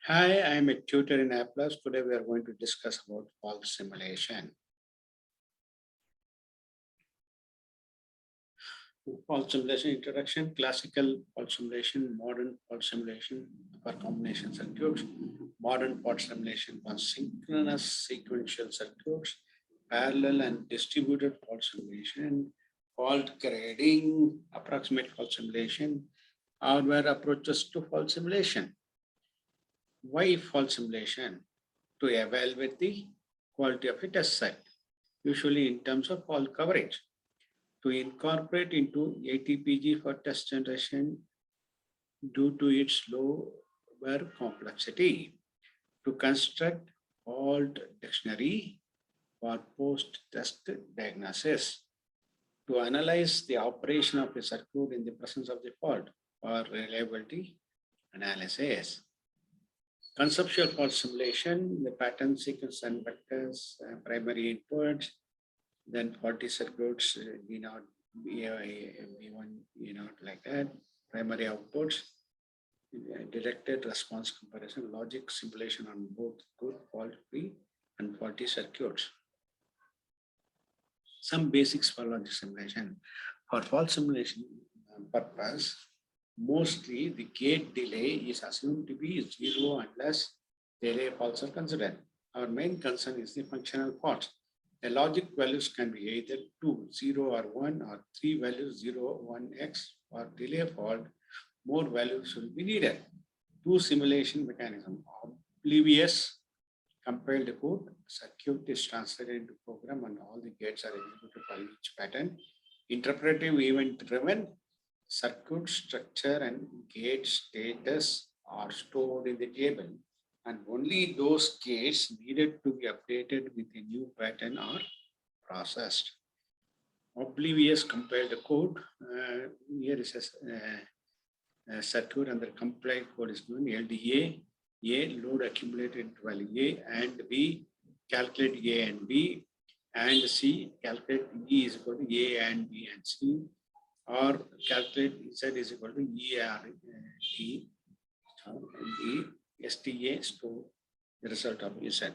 Hi, I'm a tutor in Applus. Today we are going to discuss about fault simulation. Fault simulation introduction, classical fault simulation, modern fault simulation for combination circuits, modern fault simulation for synchronous sequential circuits, parallel and distributed fault simulation, fault grading, approximate fault simulation, hardware approaches to fault simulation. Why fault simulation? To evaluate the quality of a test set, usually in terms of fault coverage, to incorporate into ATPG for test generation due to its lower complexity, to construct fault dictionary for post-test diagnosis, to analyze the operation of a circuit in the presence of the fault for reliability analysis. Conceptual fault simulation, the pattern sequence and vectors, primary inputs, then faulty circuits, V0, V1, V0, like that, primary outputs, directed response comparison, logic simulation on both good, fault-free, and faulty circuits. Some basics for logic simulation. For fault simulation purpose, mostly the gate delay is assumed to be zero unless delay faults are considered. Our main concern is the functional faults. The logic values can be either 2, 0 or 1, or 3 values 0, 1x. For delay fault, more values will be needed. Two simulation mechanism. Oblivious compiled code, circuit is translated into program and all the gates are executed for each pattern. Interpretive event driven, circuit structure and gate status are stored in the table, and only those gates needed to be updated with a new pattern are processed. Oblivious compiled code, here is a circuit under compiled code is given LDA, A, load accumulated value A, and B, calculate A and B, and C, calculate E is equal to A and B and C, or calculate Z is equal to E R D, and the STA store the result of Z.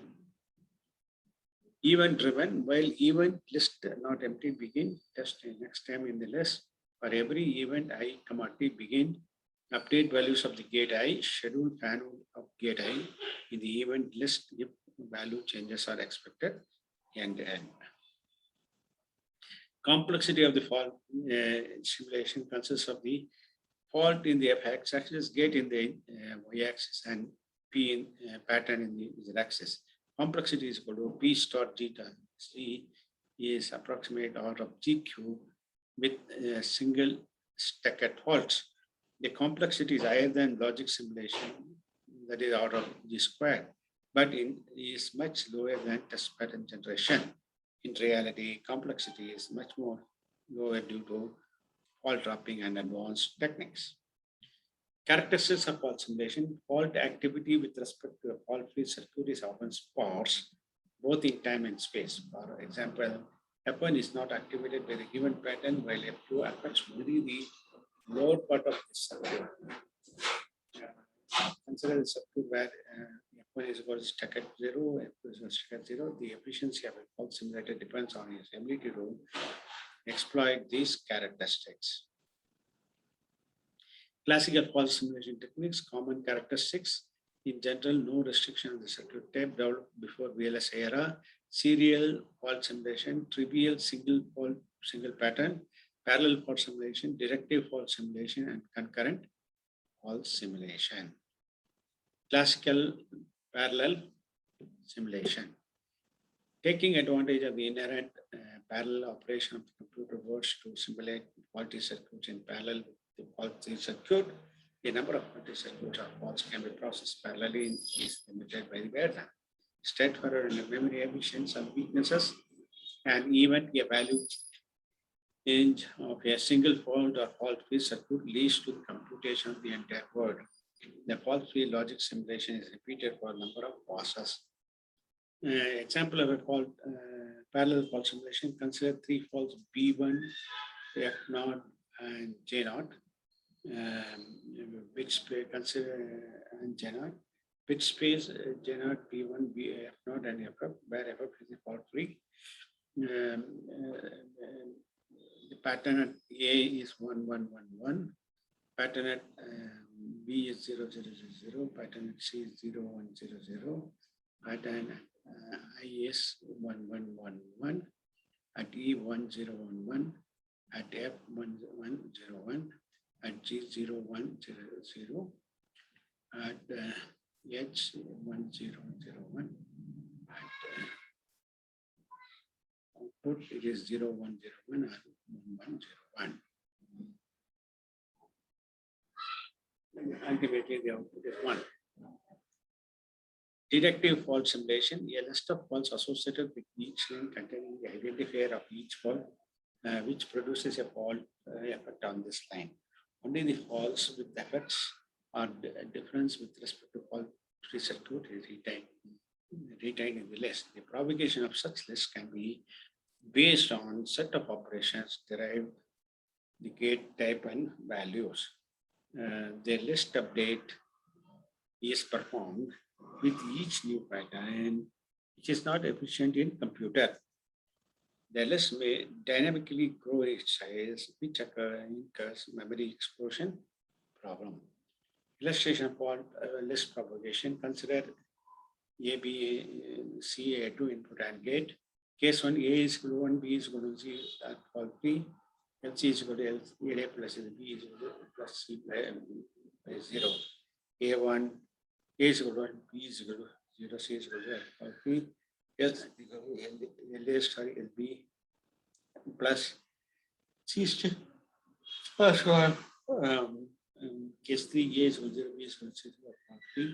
Event driven, while event list not empty begin, test next time in the list. For every event I, T begin, update values of the gate I, schedule fan of gate I in the event list if value changes are expected, and end. Complexity of the fault simulation consists of the fault in the x-axis, gate in the y-axis, and P in pattern in the z-axis. Complexity is equal to P star zeta. C is approximate order of G cube with a single stacked faults. The complexity is higher than logic simulation, that is order of G squared, but is much lower than test pattern generation. In reality, complexity is much more lower due to fault dropping and advanced techniques. Characteristics of fault simulation: fault activity with respect to a fault-free circuit is often sparse, both in time and space. For example, F1 is not activated by the given pattern, while F2 affects only the lower part of the circuit. Consider the circuit where F1 is equal to stack at 0, F2 is equal to stack at 0. The efficiency of a fault simulator depends on its ability to exploit these characteristics. Classical fault simulation techniques, common characteristics. In general, no restriction on the circuit type developed before VLS era. Serial fault simulation, trivial single pattern, parallel fault simulation, directive fault simulation, and concurrent fault simulation. Classical parallel simulation. Taking advantage of the inherent parallel operation of the computer works to simulate faulty circuits in parallel with the faulty circuit, the number of faulty circuits or faults can be processed parallelly is limited by the pattern. Straightforward and memory efficiency and weaknesses, and even a value change of a single fault or fault-free circuit leads to the computation of the entire word. The fault-free logic simulation is repeated for a number of passes. Example of a fault, parallel fault simulation, consider three faults B1, F0, and J0, which consider and J0, bit space J0, P1, F0, and FF, where FF is fault free. The pattern at A is 1, 1, 1, 1. Pattern at B is 0, 0, 0, 0. Pattern at C is 0, 1, 0, 0. Pattern I is 1, 1, 1, 1. At E 1, 0, 1, 1. At F 1, 1, 0, 1. At G 0, 1, 0, 0. At H 1, 0, 0, 1. At output it is 0, 1, 0, 1 or 1, 1, 0, 1. Ultimately, the output is 1. Deductive fault simulation, a list of faults associated with each line containing the identifier of each fault, which produces a fault effect on this line. Only the faults with effects or difference with respect to fault-free circuit is retained in the list. The propagation of such lists can be based on set of operations derived the gate type and values. The list update is performed with each new pattern, which is not efficient in computer. The list may dynamically grow its size, which occurs memory explosion problem. Illustration for list propagation, consider A, B, C, A2 input and gate. Case 1, A is equal to 1, B is equal to Z, fault free. LC is equal to L, A plus B is equal to plus C by 0. A1, A is equal to 1, B is equal to 0, C is equal to fault free. LB plus C is first one. Case 3, A is equal to 0, B is equal to C is equal to fault free.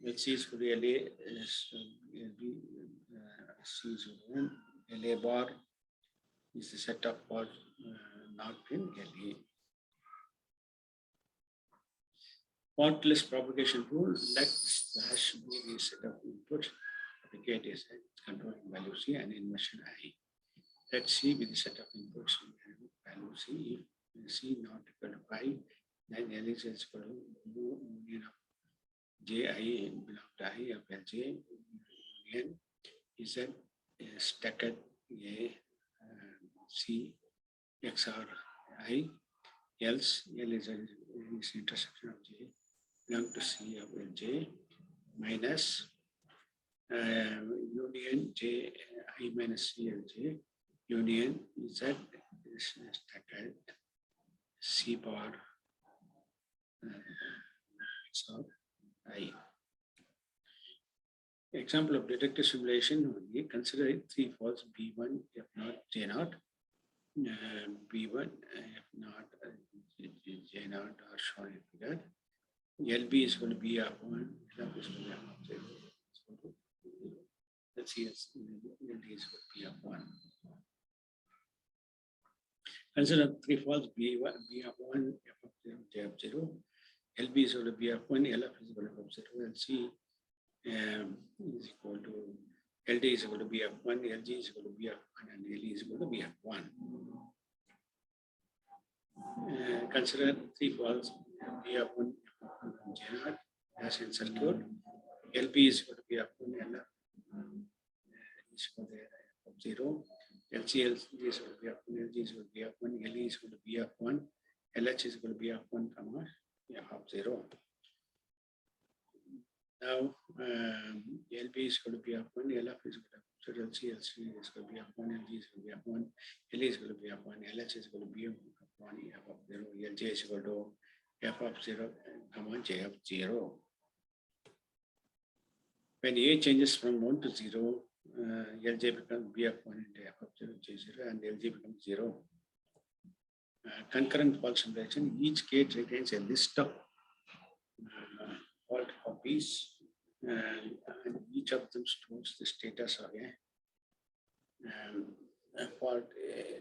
LC is equal to LA, LB, C is equal to 1. LA bar is the set of fault not in LA. Fault list propagation rule, let slash be the set of inputs. The gate is controlling value C and inversion I. Let C be the set of inputs value C. If C not equal to 5, then L is equal to union of J I belong to I of LJ. Union is a stacked A C XR I. Else L is intersection of J belong to C of LJ minus union J I minus C LJ union Z is stacked C bar XR I. Example of detector simulation only, consider 3 faults B1 F0 J0, B1 F0 J0 are shown in figure. LB is going to be F1, LF is going to be F0. Let's see, LD is going to be F1. Consider 3 faults B1, B1, F0, J0. LB is going to be F1, LF is going to be F0, LC is equal to LD is equal to be F1, LG is equal to be F1, and LE is equal to be F1. Consider 3 faults B1, F1, J0 as in circuit. LB is equal to be F1, LF is equal to 0. LC is equal to be F1, LG is equal to be F1, LE is equal to be F1, LH is equal to be F1, F of 0. Now, LB is going to be F1, LF is going to be LC is going to be F1, LG is going to be F1, LE is going to be F1, LH is going to be F1, F of 0, LJ is equal to F of 0, J of 0. When A changes from 1 to 0, LJ becomes BF1 into F of 0, J0, and LG becomes 0. Concurrent fault simulation, each gate retains a list of fault copies, and each of them stores the status of a fault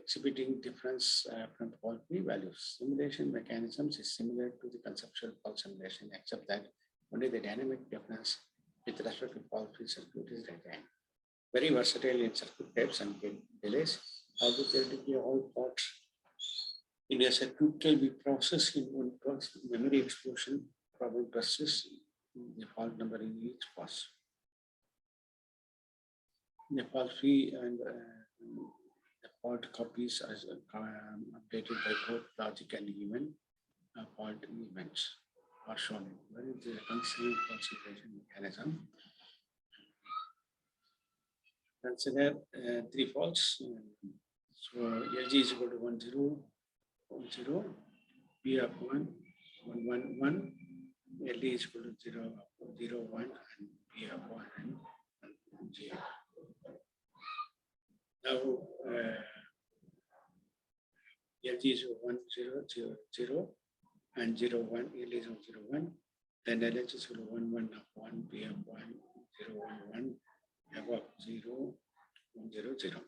exhibiting difference from fault free values. Simulation mechanisms is similar to the conceptual fault simulation, except that only the dynamic difference with respect to fault free circuit is retained. Very versatile in circuit types and gate delays. Although theoretically all faults in a circuit can be processed in one memory explosion problem persists. the fault number in each pass. The fault free and the fault copies as updated by both logic and event fault events are shown. Where is the reconciliation consideration mechanism? Consider three faults. So LG is equal to 1 0 1 0, P of 1 1 1 1, LD is equal to 0 0 1, and P of 1 and 0. Now LG is 1 0 0 0 and 0 1, LD is 0 1. Then LH is 1 1 of 1, P of 1 0 1 1, F of 0 1 0 0.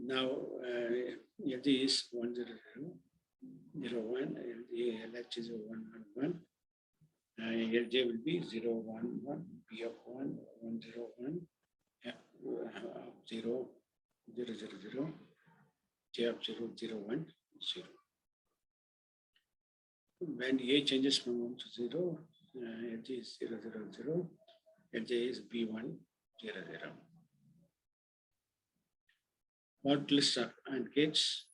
Now LG is 1 0 0 0 1, LH is 1 1 1. LJ will be 0 1 1, P of 1 1 0 1, F of 0 0 0 0, J of 0 0 1 0. When A changes from 1 to 0, LJ is 0 0 0, LJ is B1 0 0. Fault list and gates,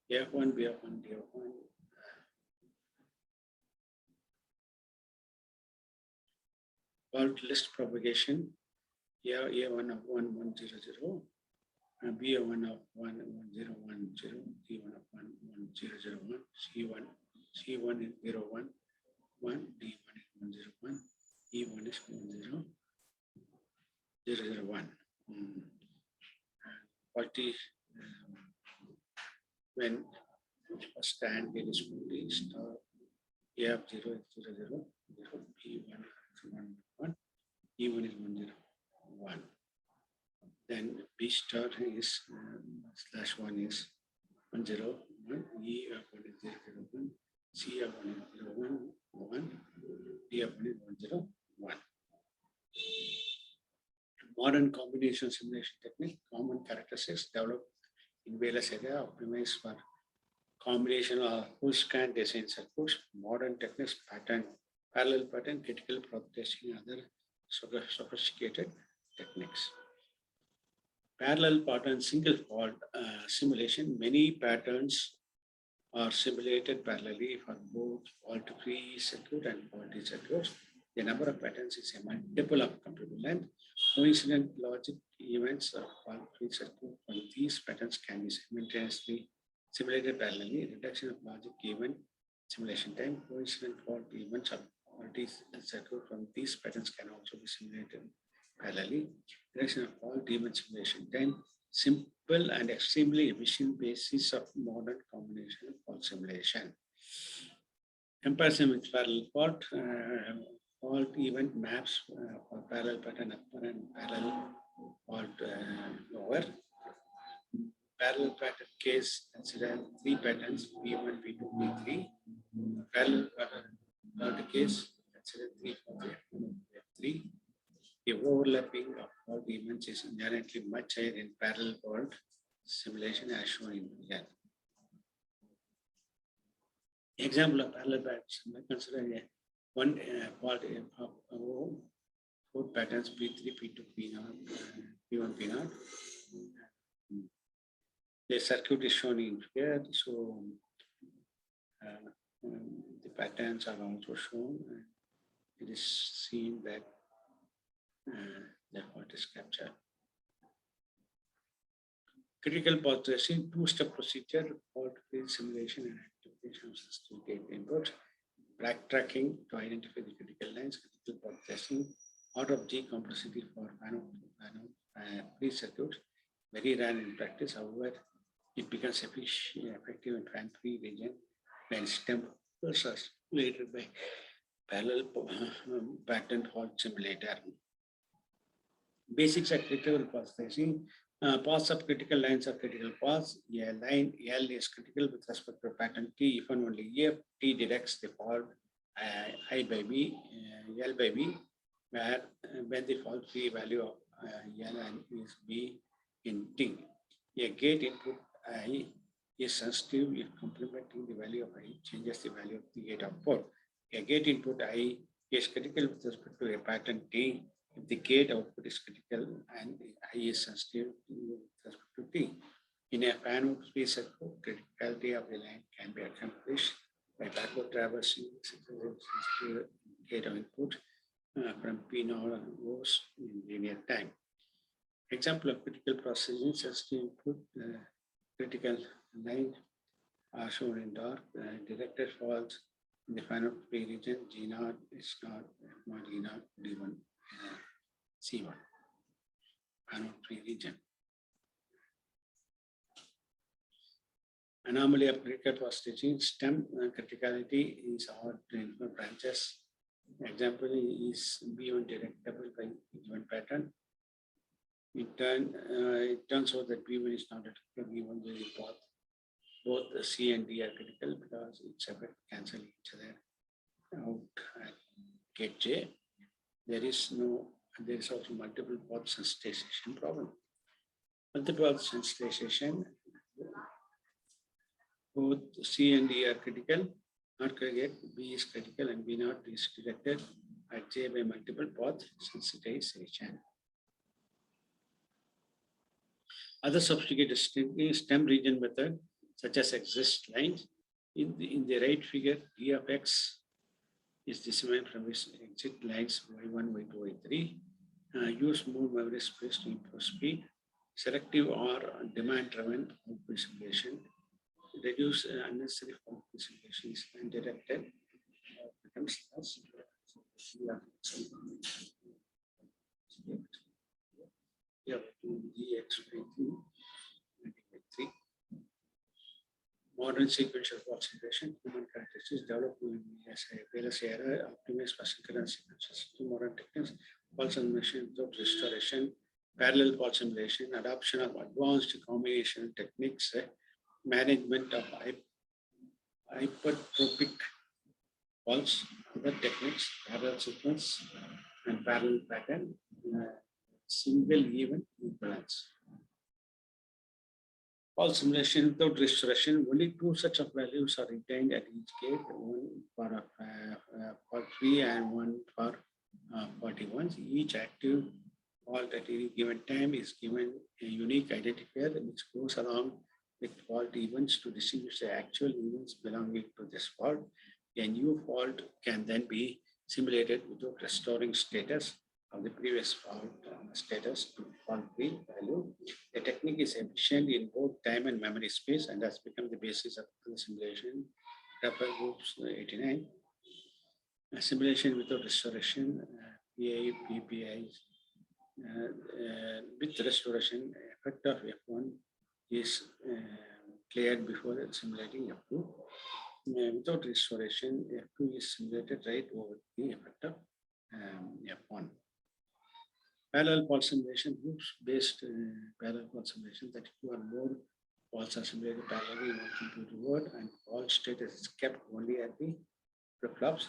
F1, BF1, DF1. Fault list propagation, A1 of 1 1 0 0, B1 of 1 1 0 1 0, D1 of 1 1 0 0 1, C1 is 0 1 1, D1 is 1 0 1, E1 is 1 0 0 0 1. Faulty when first stand it is fully star A of 0 is 0 0 0, B1 is 1 1, E1 is 1 0 1. Then B star is slash 1 is 1 0 1, E of 1 is 0 0 1, C of 1 is 0 1 1, D of 1 is 1 0 1. Modern combination simulation technique, common characteristics developed in various areas optimized for combination of full scan design circuits, modern techniques, parallel pattern, critical processing, other sophisticated techniques. Parallel pattern single fault simulation, many patterns are simulated parallelly for both fault-free circuit and faulty circuits. The number of patterns is a multiple of computer length. Coincident logic events of fault-free circuit from these patterns can be simultaneously simulated parallelly. Reduction of logic event simulation time. Coincident fault events of faulty circuit from these patterns can also be simulated parallelly. Reduction of fault event simulation time. Simple and extremely efficient basis of modern combination fault simulation. Comparison with parallel fault. Fault event maps for parallel pattern upper and parallel fault lower. Parallel pattern case consider three patterns P1, P2, P3. Parallel pattern fault case consider 3, 4, 3. The overlapping of fault events is inherently much higher in parallel fault simulation as shown in here. Example of parallel pattern consider one fault four patterns P3, P2, P0, P1, P0. The circuit is shown in here, so the patterns are also shown. It is seen that the fault is captured. Critical path tracing, two-step procedure, fault-free simulation and activation of system gate inputs. Backtracking to identify the critical lines, critical path tracing, out of G complexity for free circuits, very rare in practice. However, it becomes effective in fan-free region when stem are simulated by parallel pattern fault simulator. Basics of critical path tracing. Paths of critical lines are critical paths. A line L is critical with respect to pattern T if and only if T detects the fault I by B, L by B, where when the fault free value of L and is B in T. A gate input I is sensitive if complementing the value of I changes the value of the gate output. A gate input I is critical with respect to a pattern T if the gate output is critical and I is sensitive with respect to T. In a fan-out free circuit, criticality of the line can be accomplished by backward traversing sensitive gate of input from P node onwards in linear time. Example of critical processing sensitive input, critical line are shown in dark, directed faults in the fan-out free region, G naught, S naught, F naught, E naught, D1, C1, fan-out free region. Anomaly of critical processing stem criticality is odd in branches. Example is B1 detectable by given pattern. It turns out that B1 is not detectable, B1 will path. Both the C and D are critical because it's effect cancel each other out at gate J. There is also multiple path sensitization problem. Multiple path sensitization, both C and D are critical, not correct. B is critical and B naught is detected at J by multiple path sensitization. Other sophisticated stem region method, such as exist lines. In the right figure, E of X is determined from its exit lines Y1, Y2, Y3. Use more memory space to improve speed. Selective or demand-driven output simulation. Reduce unnecessary fault simulations and detected becomes less. Modern sequential fault simulation, human characteristics developed as a various era, optimized for synchronous sequences. Two modern techniques, fault simulation without restoration, parallel fault simulation, adoption of advanced combination techniques, management of hypertropic faults, other techniques, parallel sequence and parallel pattern, single event imbalance. Fault simulation without restoration, only two sets of values are retained at each gate, one for 3 and one for 41. Each active fault at any given time is given a unique identifier which goes along with fault events to distinguish the actual events belonging to this fault. A new fault can then be simulated without restoring status of the previous fault status to fault-free value. The technique is efficient in both time and memory space and has become the basis of the simulation. Refer groups 89. Simulation without restoration, PI, PPI. With restoration, effect of F1 is cleared before simulating F2. Without restoration, F2 is simulated right over the effect of F1. Parallel fault simulation, groups-based parallel fault simulation, that two or more faults are simulated parallelly in one computer board and fault status is kept only at the flip-flops.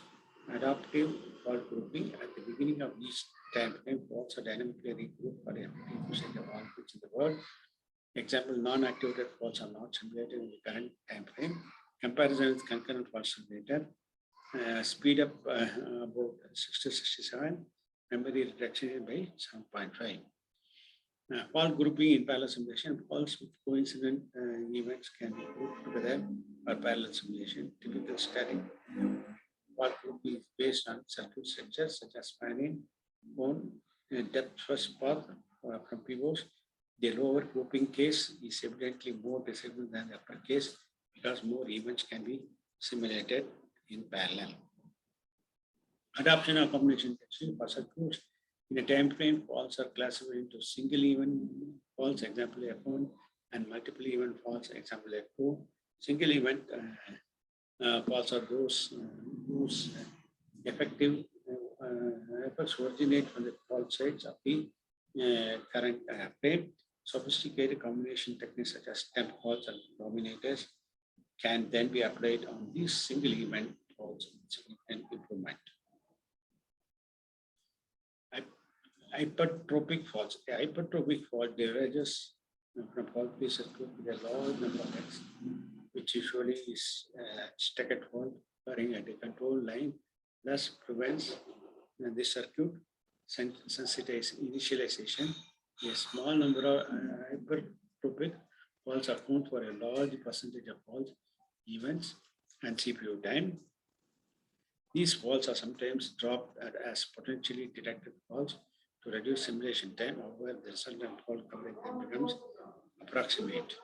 Adaptive fault grouping, at the beginning of each time frame, faults are dynamically regrouped for 50% of all bits in the world. Example, non-activated faults are not simulated in the current time frame. Comparison with concurrent fault simulator, speed up about 60-67, memory reduction by 7.5. Fault grouping in parallel simulation, faults with coincident events can be grouped together for parallel simulation. Typical static fault grouping is based on circuit structures such as spanning, bone, depth first path from pivots. The lower grouping case is evidently more disabled than the upper case because more events can be simulated in parallel. Adoption of combination testing for circuits in a time frame, faults are classified into single event faults, example F1, and multiple event faults, example F2. Single event faults are those whose effective efforts originate from the fault sites of the current frame. Sophisticated combination techniques such as temp faults and dominators can then be applied on these single event faults with significant improvement. Hypertropic faults. A hypertropic fault diverges from fault-free circuit with a large number of X, which usually is stacked fault occurring at a control line thus prevents the circuit sensitized initialization. A small number of hypertropic faults account for a large percentage of fault events and CPU time. These faults are sometimes dropped as potentially detected faults to reduce simulation time. However, the resultant fault coverage then becomes approximate.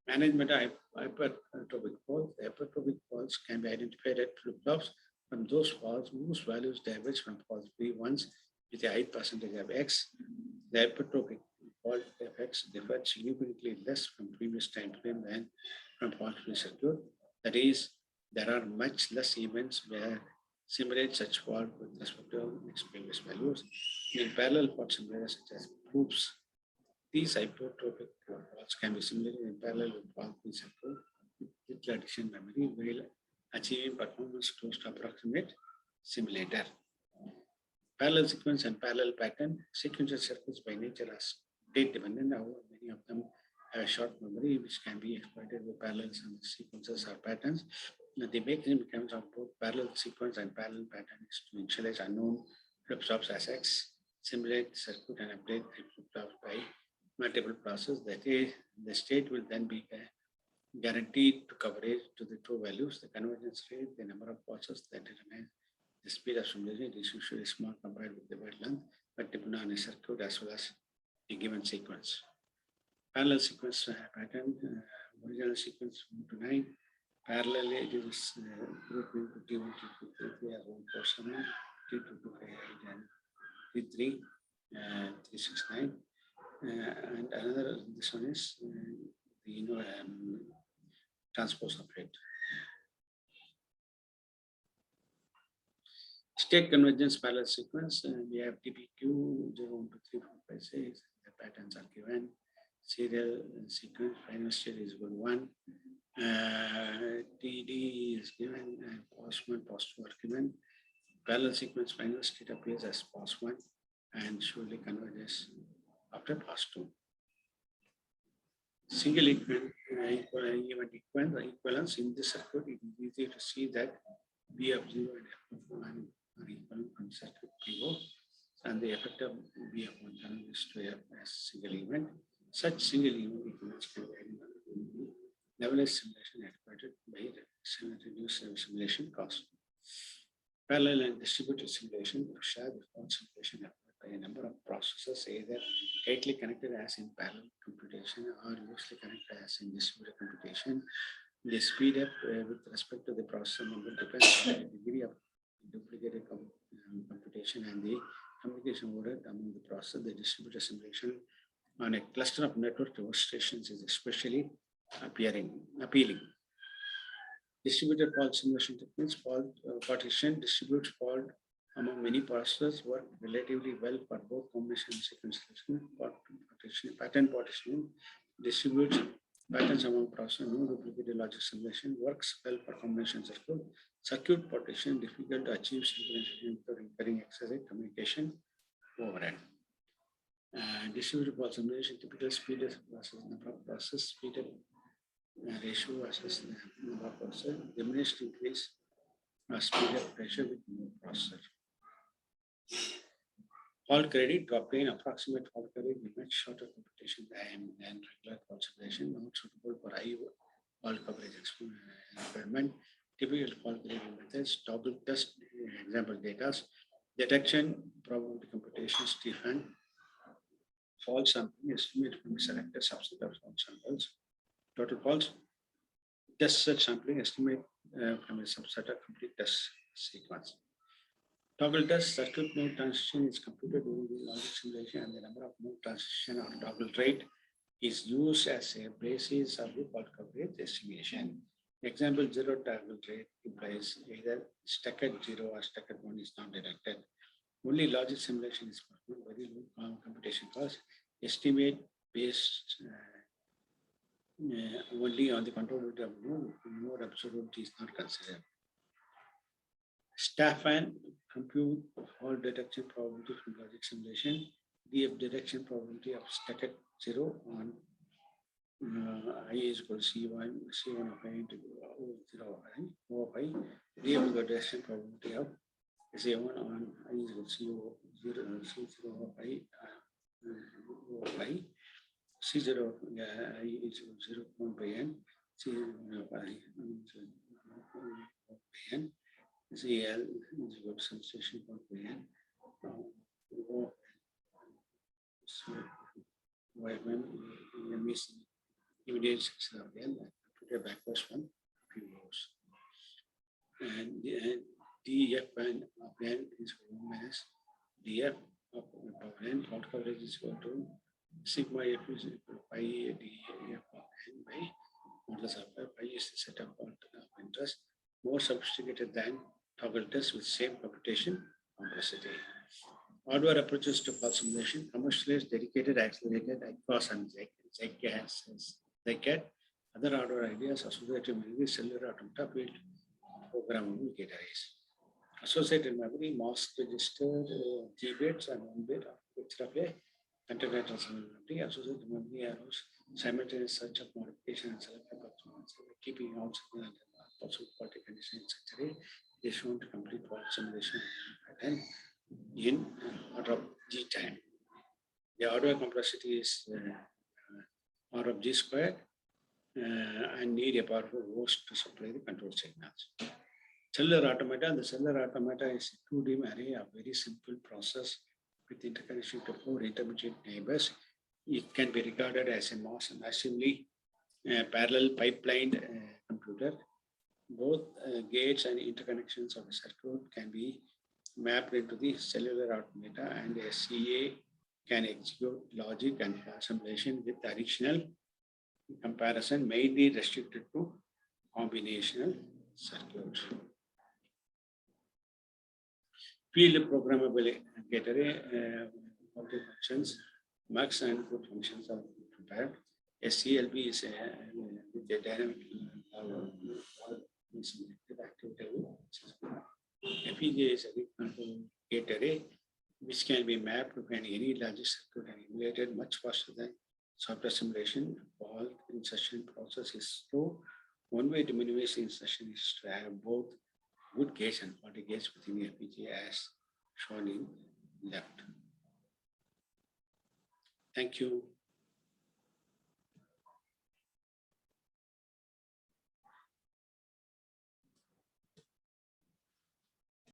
Management of hypertropic faults. The hypertropic faults can be identified at flip-flops from those faults whose values diverge from fault free ones with a high percentage of X. The hypertropic fault effects differ significantly less from previous time frame than from fault free circuit. That is, there are much less events where simulate such fault with respect to its previous values. In parallel fault simulators such as proofs, these hypertropic faults can be simulated in parallel with fault free circuit with little addition memory while achieving performance close to approximate simulator. Parallel sequence and parallel pattern. Sequential circuits by nature are state dependent. However, many of them have a short memory which can be exploited with parallels and sequences or patterns. Now, the mechanism of both parallel sequence and parallel pattern is to initialize unknown flip-flops as X, simulate circuit and update the flip-flops by multiple processes. That is, the state will then be guaranteed to coverage to the two values, the convergence rate, the number of processes that determine the speed of simulation is usually small compared with the wave length, but depend on a circuit as well as a given sequence. Parallel sequence pattern, original sequence 1 to 9, parallel it is grouping to T1 to T3 as 147, T2 to 58 and T3 369. And another, this one is the transpose of it. State convergence parallel sequence, we have TPQ 0, 1, 2, 3, 4, 5, 6. The patterns are given. Serial sequence, final state is equal to 1. TD is given and POS1, POS2 are given. Parallel sequence, final state appears as POS1 and surely converges after POS2. Single equivalence in this circuit, it is easy to see that B of 0 and F of 1 are equivalent from circuit PO, and the effect of B of 1 converges to F as single event. Such single event equivalence can be levelized simulation exploited by reduced simulation cost. Parallel and distributed simulation to share the fault simulation effort by a number of processes either tightly connected as in parallel computation or loosely connected as in distributed computation. The speed up with respect to the processor number depends on the degree of duplicated computation and the communication overhead among the processor. The distributed simulation on a cluster of network demonstrations is especially appealing. Distributed fault simulation techniques, fault partition distributes fault among many processors, work relatively well for both combination and sequence selection. Pattern partitioning distributes patterns among processors. No duplicated logic simulation works well for combination circuit. Circuit partition difficult to achieve synchronization without incurring excessive communication overhead. Distributed fault simulation typical speed of process, number of process, speed of ratio versus the number of processor, diminished increase speed of pressure with more processor. Fault credit to obtain approximate fault credit with much shorter computation time than regular fault simulation, not suitable for high fault coverage experiment. Typical fault grading methods, toggle test example data, detection, probability computation, Stephen, fault sampling, estimate from a selected subset of fault samples, total faults, test set sampling, estimate from a subset of complete test sequence. Toggle test circuit mode transition is computed during the logic simulation, and the number of mode transition or toggle rate is used as a basis of the fault coverage estimation. Example 0 toggle rate implies either stuck at 0 or stuck at 1 is not detected. Only logic simulation is performed, very low computation cost. Estimate based only on the controllability of node observability is not considered. Stephan compute fault detection probability from logic simulation, DF detection probability of stuck at 0 on I is equal to C1 of I into O0 I, O of I, D of the direction probability of C1 on I is equal to C0 of I, O of I, C0 of I is equal to 0 by n, C0 of I by n, CL is equal to sensation by n, O when we see immediate section of n, put a backwards one, few rows. And df of n is 1 minus df of power n, plot coverage is equal to sigma f is equal to pi df of n by modulus of pi is the set of interest, more sophisticated than toggle test with same computation complexity. Hardware approaches to pulse simulation, commercialized, dedicated, accelerated, ICOS and ZCAT. Other hardware ideas associated memory, cellular automata, field programmable gate arrays. Associated memory, mask registered G bits and 1 bit of bits replay, container memory, associated memory arrows, simultaneous search of modification and select approximations, keeping out possible faulty condition in such array is shown to complete fault simulation pattern in order of G time. The hardware complexity is R of G squared and need a powerful host to supply the control signals. Cellular automata, the cellular automata is a 2D array of very simple process with interconnection to 4 intermediate neighbors. It can be regarded as a massively parallel pipelined computer. Both gates and interconnections of the circuit can be mapped into the cellular automata, and a CA can execute logic and assimilation with additional comparison mainly restricted to combinational circuits. Field programmable gate array functions, mux and input functions are prepared. A CLB is with a dynamic activity. FPGA is a big control gate array which can be mapped to any logic circuit and emulated much faster than software simulation. All insertion process is slow. One way to minimize the insertion is to have both good gates and faulty gates within the FPGA as shown in left. Thank you.